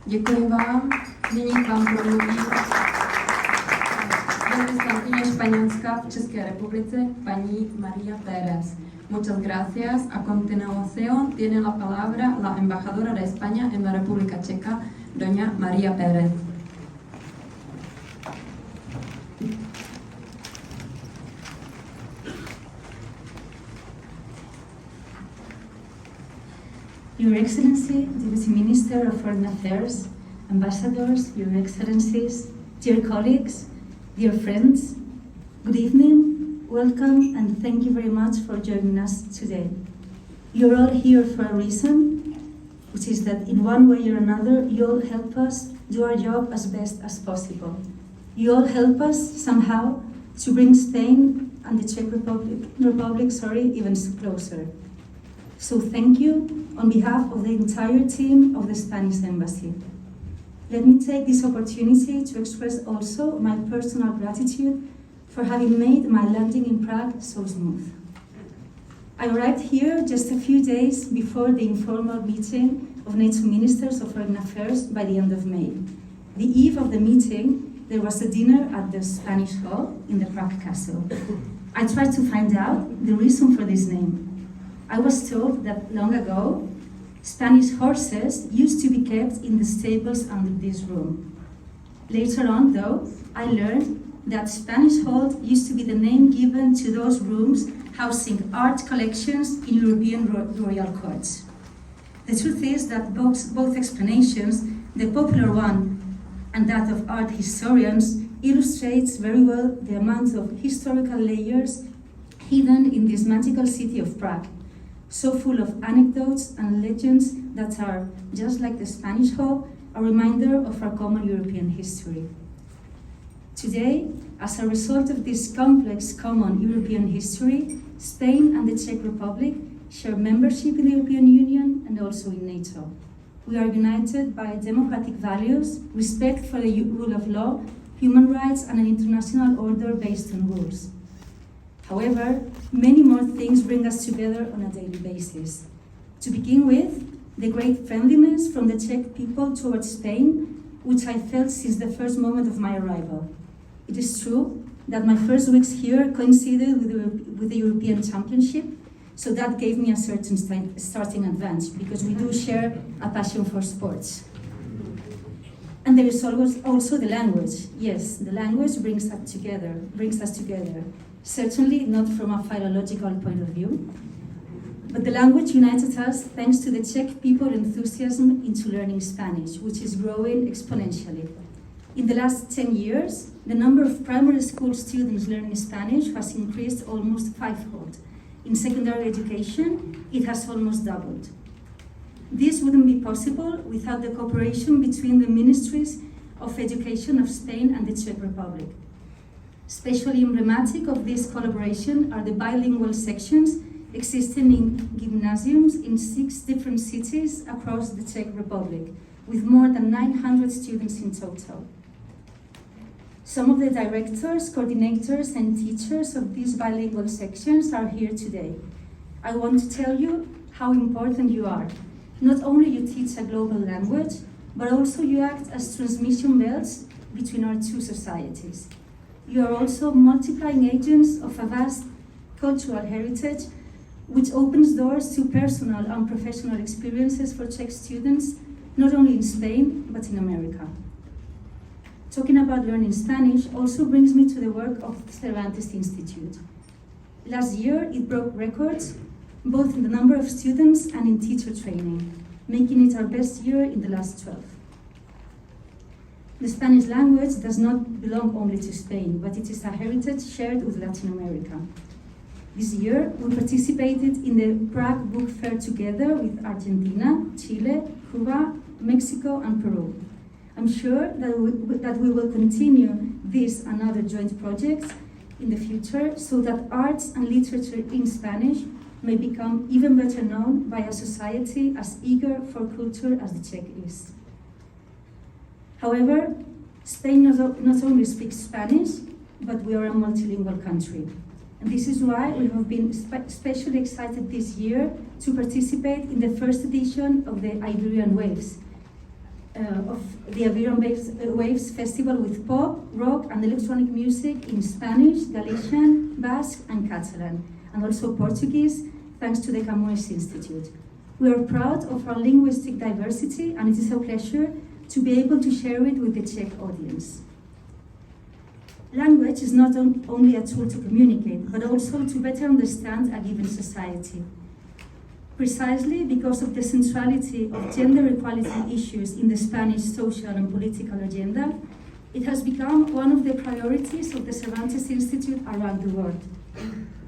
Děkuji vám. Nyní k vám promluví velvyslankyně Španělska v České republice, paní María Pérez. Muchas gracias. A continuación tiene la palabra la embajadora de España en la República Checa, doña María Pérez. Your Excellency, Deputy Minister of Foreign Affairs, Ambassadors, Your Excellencies, dear colleagues, dear friends, good evening, welcome, and thank you very much for joining us today. You're all here for a reason, which is that in one way or another, you all help us do our job as best as possible. You all help us somehow to bring Spain and the Czech Republic, even closer. So thank you on behalf of the entire team of the Spanish Embassy. Let me take this opportunity to express also my personal gratitude for having made my landing in Prague so smooth. I arrived here just a few days before the informal meeting of NATO Ministers of Foreign Affairs by the end of May. The eve of the meeting, there was a dinner at the Spanish Hall in the Prague Castle. I tried to find out the reason for this name. I was told that long ago, Spanish horses used to be kept in the stables under this room. Later on, though, I learned that Spanish Hall used to be the name given to those rooms housing art collections in European royal courts. The truth is that both explanations, the popular one and that of art historians, illustrates very well the amount of historical layers hidden in this magical city of Prague, so full of anecdotes and legends that are, just like the Spanish Hall, a reminder of our common European history. Today, as a result of this complex common European history, Spain and the Czech Republic share membership in the European Union and also in NATO. We are united by democratic values, respect for the rule of law, human rights, and an international order based on rules. However, many more things bring us together on a daily basis. To begin with, the great friendliness from the Czech people towards Spain, which I felt since the first moment of my arrival. It is true that my first weeks here coincided with the European Championship, so that gave me a certain starting advantage, because we do share a passion for sports. And there is also the language. Yes, the language brings us together. Certainly not from a philological point of view, but the language united us thanks to the Czech people's enthusiasm into learning Spanish, which is growing exponentially. In the last 10 years, the number of primary school students learning Spanish has increased almost fivefold. In secondary education, it has almost doubled. This wouldn't be possible without the cooperation between the Ministries of Education of Spain and the Czech Republic. Especially emblematic of this collaboration are the bilingual sections existing in gymnasiums in 6 different cities across the Czech Republic, with more than 900 students in total. Some of the directors, coordinators, and teachers of these bilingual sections are here today. I want to tell you how important you are. Not only you teach a global language, but also you act as transmission belts between our two societies. You are also multiplying agents of a vast cultural heritage, which opens doors to personal and professional experiences for Czech students, not only in Spain, but in America. Talking about learning Spanish also brings me to the work of the Cervantes Institute. Last year, it broke records, both in the number of students and in teacher training, making it our best year in the last 12. The Spanish language does not belong only to Spain, but it is a heritage shared with Latin America. This year, we participated in the Prague Book Fair together with Argentina, Chile, Cuba, Mexico, and Peru. I'm sure that we will continue this and other joint projects in the future so that arts and literature in Spanish may become even better known by a society as eager for culture as the Czech is. However, Spain not only speaks Spanish, but we are a multilingual country. And this is why we have been especially excited this year to participate in the first edition of the Iberian Waves, of the Aviron Waves Festival with pop, rock, and electronic music in Spanish, Galician, Basque, and Catalan, and also Portuguese, thanks to the Camões Institute. We are proud of our linguistic diversity, and it is a pleasure to be able to share it with the Czech audience. Language is not only a tool to communicate, but also to better understand a given society. Precisely because of the centrality of gender equality issues in the Spanish social and political agenda, it has become one of the priorities of the Cervantes Institute around the world.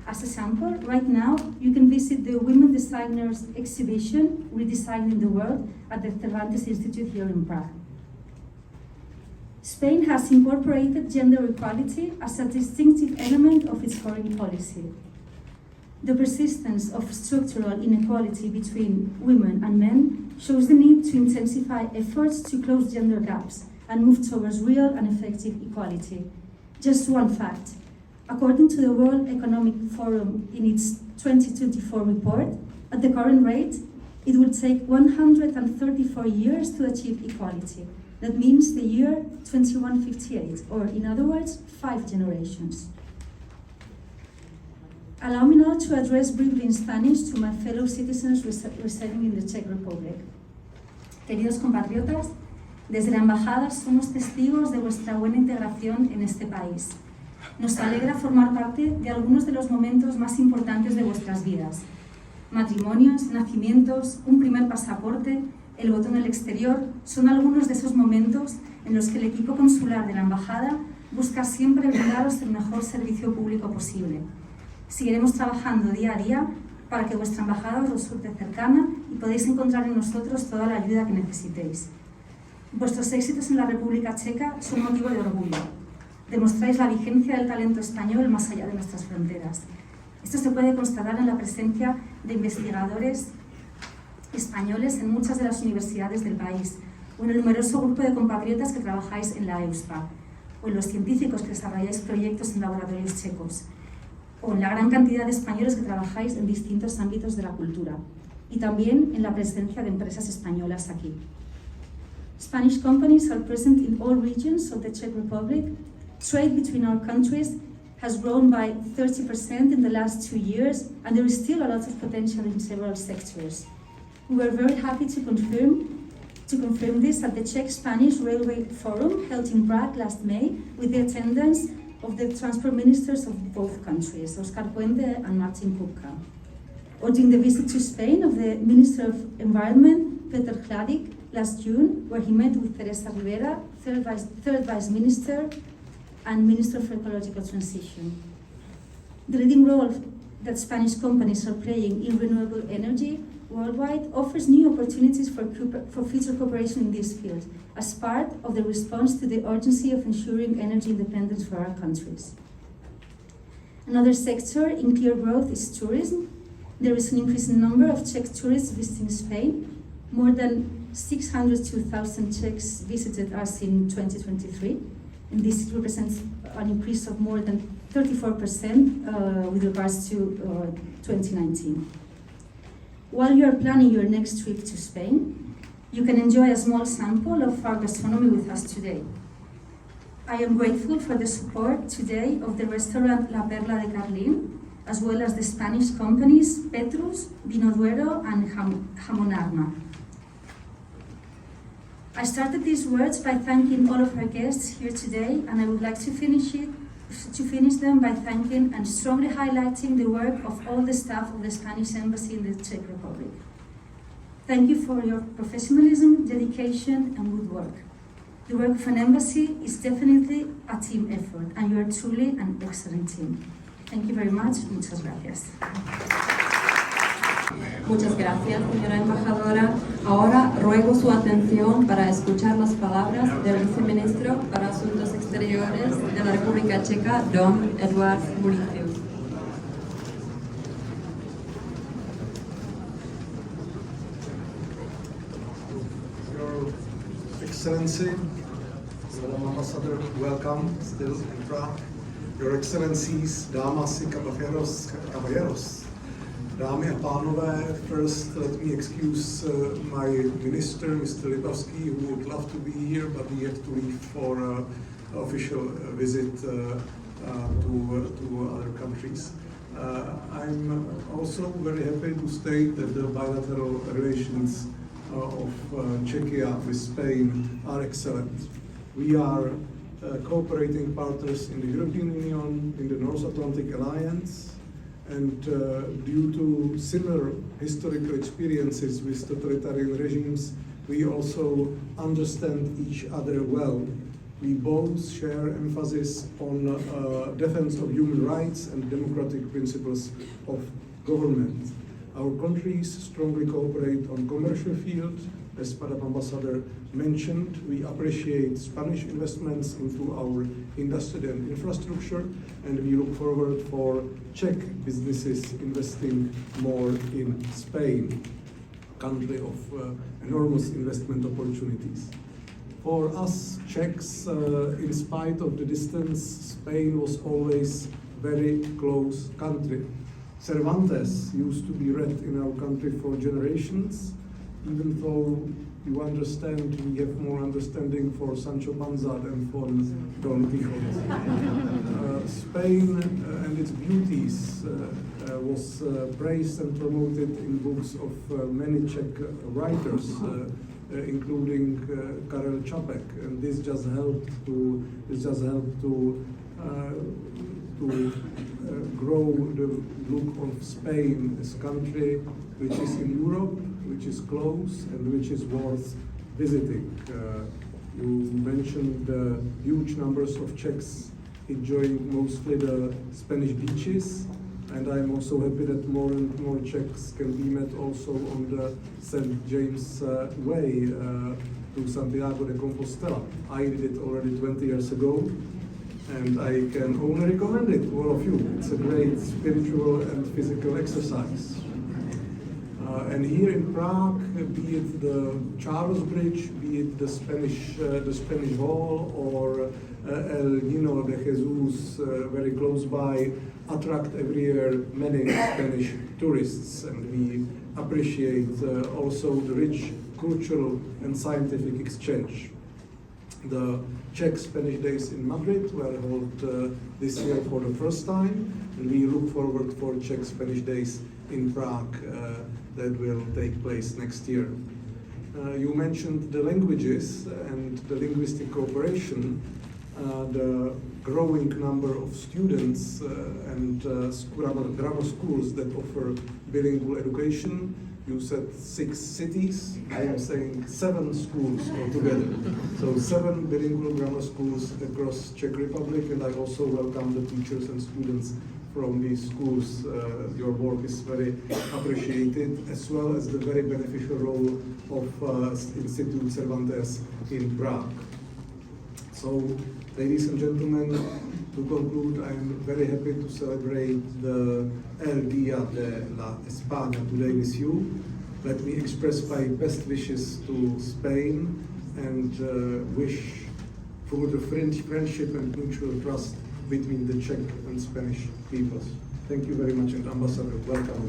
As a sample, right now, you can visit the Women Designers exhibition, Redesigning the World, at the Cervantes Institute here in Prague. Spain has incorporated gender equality as a distinctive element of its foreign policy. The persistence of structural inequality between women and men shows the need to intensify efforts to close gender gaps and move towards real and effective equality. Just one fact. According to the World Economic Forum in its 2024 report, at the current rate, it will take 134 years to achieve equality. That means the year 2158, or in other words, 5 generations. Allow me now to address briefly in Spanish to my fellow citizens residing in the Czech Republic. Queridos compatriotas, desde la Embajada somos testigos de vuestra buena integración en este país. Nos alegra formar parte de algunos de los momentos más importantes de vuestras vidas. Matrimonios, nacimientos, un primer pasaporte, el voto en el exterior, son algunos de esos momentos en los que el equipo consular de la Embajada busca siempre brindaros el mejor servicio público posible. Seguiremos trabajando día a día para que vuestra embajada os resulte cercana y podáis encontrar en nosotros toda la ayuda que necesitéis. Vuestros éxitos en la República Checa son motivo de orgullo. Demostráis la vigencia del talento español más allá de nuestras fronteras. Esto se puede constatar en la presencia de investigadores españoles en muchas de las universidades del país, o en el numeroso grupo de compatriotas que trabajáis en la EUSPA, o en los científicos que desarrolláis proyectos en laboratorios checos, o en la gran cantidad de españoles que trabajáis en distintos ámbitos de la cultura, y también en la presencia de empresas españolas aquí. Spanish companies are present in all regions of the Czech Republic. Trade between our countries has grown by 30% in the last 2 years, and there is still a lot of potential in several sectors. We were very happy to confirm this at the Czech-Spanish Railway Forum held in Prague last May with the attendance of the transport ministers of both countries, Oscar Puente and Martin Kupka. Or during the visit to Spain of the Minister of Environment, Peter Hladik, last June, where he met with Teresa Rivera, third Vice Minister and Minister for Ecological Transition. The leading role that Spanish companies are playing in renewable energy worldwide offers new opportunities for future cooperation in this field as part of the response to the urgency of ensuring energy independence for our countries. Another sector in clear growth is tourism. There is an increasing number of Czech tourists visiting Spain. More than 602,000 Czechs visited us in 2023, and this represents an increase of more than 34% with regards to 2019. While you are planning your next trip to Spain, you can enjoy a small sample of our gastronomy with us today. I am grateful for the support today of the restaurant La Perla de Carlin, as well as the Spanish companies Petrus, Vino Duero, and Jamón Arma. I started these words by thanking all of our guests here today, and I would like to finish them by thanking and strongly highlighting the work of all the staff of the Spanish Embassy in the Czech Republic. Thank you for your professionalism, dedication, and good work. The work of an embassy is definitely a team effort, and you are truly an excellent team. Thank you very much. Muchas gracias. Muchas gracias, señora embajadora. Ahora ruego su atención para escuchar las palabras del viceministro para Asuntos Exteriores de la República Checa, don Eduard Muricius. Your Excellency, Madam Ambassador, welcome still in Prague. Your Excellencies, Damas y Caballeros, Dámy a pánové, first let me excuse my minister, Mr. Lipavsky, who would love to be here, but he had to leave for an official visit to other countries. I'm also very happy to state that the bilateral relations of Czechia with Spain are excellent. We are cooperating partners in the European Union, in the North Atlantic Alliance, and due to similar historical experiences with totalitarian regimes, we also understand each other well. We both share emphasis on defense of human rights and democratic principles of government. Our countries strongly cooperate on commercial field. As Madam Ambassador mentioned, we appreciate Spanish investments into our industry and infrastructure, and we look forward for Czech businesses investing more in Spain, country of enormous investment opportunities. For us Czechs, in spite of the distance, Spain was always very close country. Cervantes used to be read in our country for generations, even though you understand we have more understanding for Sancho Panza than for Don Quixote. Spain and its beauties was praised and promoted in books of many Czech writers, including Karel Čapek, and this just helped to grow the look of Spain as a country which is in Europe, which is close, and which is worth visiting. You mentioned the huge numbers of Czechs enjoying mostly the Spanish beaches, and I'm also happy that more and more Czechs can be met also on the St. James Way to Santiago de Compostela. I did it already 20 years ago, and I can only recommend it to all of you. It's a great spiritual and physical exercise. And here in Prague, be it the Charles Bridge, be it the Spanish Wall, or El Niño de Jesus, very close by, attract every year many Spanish tourists, and we appreciate also the rich cultural and scientific exchange. The Czech-Spanish Days in Madrid were held this year for the first time, and we look forward for Czech-Spanish Days in Prague that will take place next year. You mentioned the languages and the linguistic cooperation, the growing number of students and grammar schools that offer bilingual education. You said 6 cities, I am saying 7 schools altogether. So 7 bilingual grammar schools across Czech Republic, and I also welcome the teachers and students from these schools. Your work is very appreciated, as well as the very beneficial role of Institute Cervantes in Prague. So, ladies and gentlemen, to conclude, I'm very happy to celebrate the El Día de la España today with you. Let me express my best wishes to Spain and wish for the friendship and mutual trust between the Czech and Spanish peoples. Thank you very much, and Ambassador, welcome.